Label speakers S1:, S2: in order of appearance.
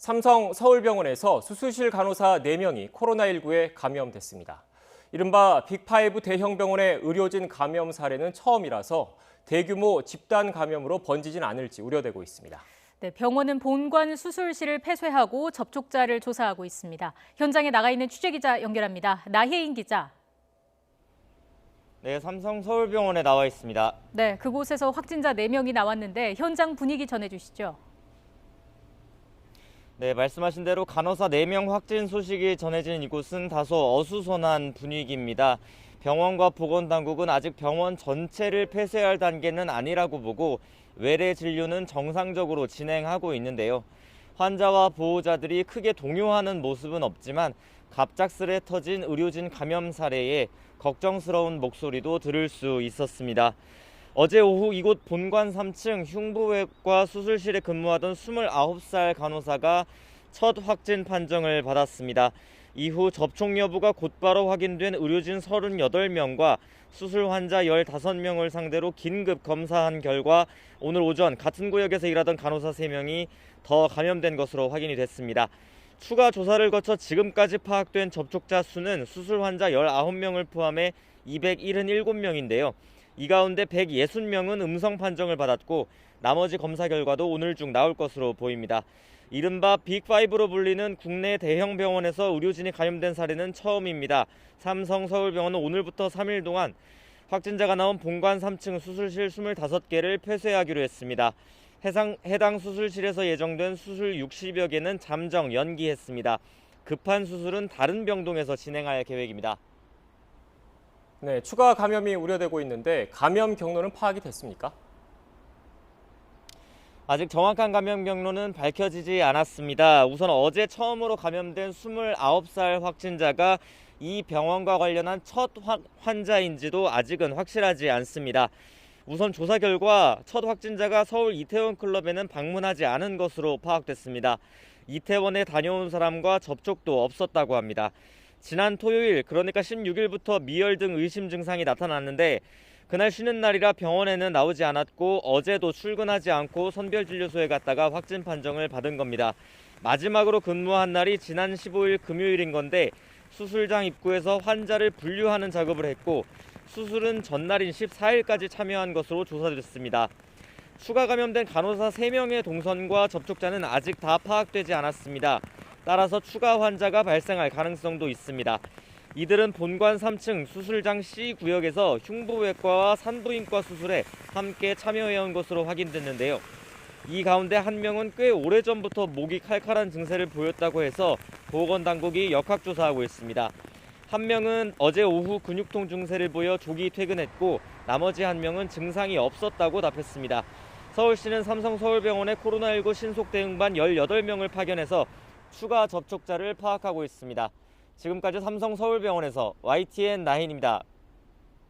S1: 삼성 서울병원에서 수술실 간호사 4명이 코로나19에 감염됐습니다. 이른바 빅5 대형 병원의 의료진 감염 사례는 처음이라서 대규모 집단 감염으로 번지진 않을지 우려되고 있습니다.
S2: 네, 병원은 본관 수술실을 폐쇄하고 접촉자를 조사하고 있습니다. 현장에 나가 있는 취재기자 연결합니다. 나혜인 기자.
S3: 네, 삼성 서울병원에 나와 있습니다.
S2: 네, 그곳에서 확진자 4명이 나왔는데 현장 분위기 전해주시죠.
S3: 네, 말씀하신 대로 간호사 4명 확진 소식이 전해진 이곳은 다소 어수선한 분위기입니다. 병원과 보건당국은 아직 병원 전체를 폐쇄할 단계는 아니라고 보고 외래 진료는 정상적으로 진행하고 있는데요. 환자와 보호자들이 크게 동요하는 모습은 없지만 갑작스레 터진 의료진 감염 사례에 걱정스러운 목소리도 들을 수 있었습니다. 어제 오후 이곳 본관 3층 흉부외과 수술실에 근무하던 29살 간호사가 첫 확진 판정을 받았습니다. 이후 접촉 여부가 곧바로 확인된 의료진 38명과 수술 환자 15명을 상대로 긴급 검사한 결과 오늘 오전 같은 구역에서 일하던 간호사 3명이 더 감염된 것으로 확인이 됐습니다. 추가 조사를 거쳐 지금까지 파악된 접촉자 수는 수술 환자 19명을 포함해 277명인데요. 이 가운데 160명은 음성 판정을 받았고 나머지 검사 결과도 오늘 중 나올 것으로 보입니다. 이른바 빅5로 불리는 국내 대형 병원에서 의료진이 감염된 사례는 처음입니다. 삼성 서울병원은 오늘부터 3일 동안 확진자가 나온 본관 3층 수술실 25개를 폐쇄하기로 했습니다. 해당 수술실에서 예정된 수술 60여 개는 잠정 연기했습니다. 급한 수술은 다른 병동에서 진행할 계획입니다.
S1: 네, 추가 감염이 우려되고 있는데 감염 경로는 파악이 됐습니까?
S3: 아직 정확한 감염 경로는 밝혀지지 않았습니다. 우선 어제 처음으로 감염된 29살 확진자가 이 병원과 관련한 첫 환자인지도 아직은 확실하지 않습니다. 우선 조사 결과 첫 확진자가 서울 이태원 클럽에는 방문하지 않은 것으로 파악됐습니다. 이태원에 다녀온 사람과 접촉도 없었다고 합니다. 지난 토요일, 그러니까 16일부터 미열 등 의심 증상이 나타났는데 그날 쉬는 날이라 병원에는 나오지 않았고 어제도 출근하지 않고 선별진료소에 갔다가 확진 판정을 받은 겁니다. 마지막으로 근무한 날이 지난 15일 금요일인 건데 수술장 입구에서 환자를 분류하는 작업을 했고 수술은 전날인 14일까지 참여한 것으로 조사됐습니다. 추가 감염된 간호사 3명의 동선과 접촉자는 아직 다 파악되지 않았습니다. 따라서 추가 환자가 발생할 가능성도 있습니다. 이들은 본관 3층 수술장 C구역에서 흉부외과와 산부인과 수술에 함께 참여해온 것으로 확인됐는데요. 이 가운데 한 명은 꽤 오래전부터 목이 칼칼한 증세를 보였다고 해서 보건당국이 역학조사하고 있습니다. 한 명은 어제 오후 근육통 증세를 보여 조기 퇴근했고 나머지 한 명은 증상이 없었다고 답했습니다. 서울시는 삼성 서울병원의 코로나19 신속대응반 18명을 파견해서 추가 접촉자를 파악하고 있습니다. 지금까지 삼성 서울병원에서 YTN 나인입니다.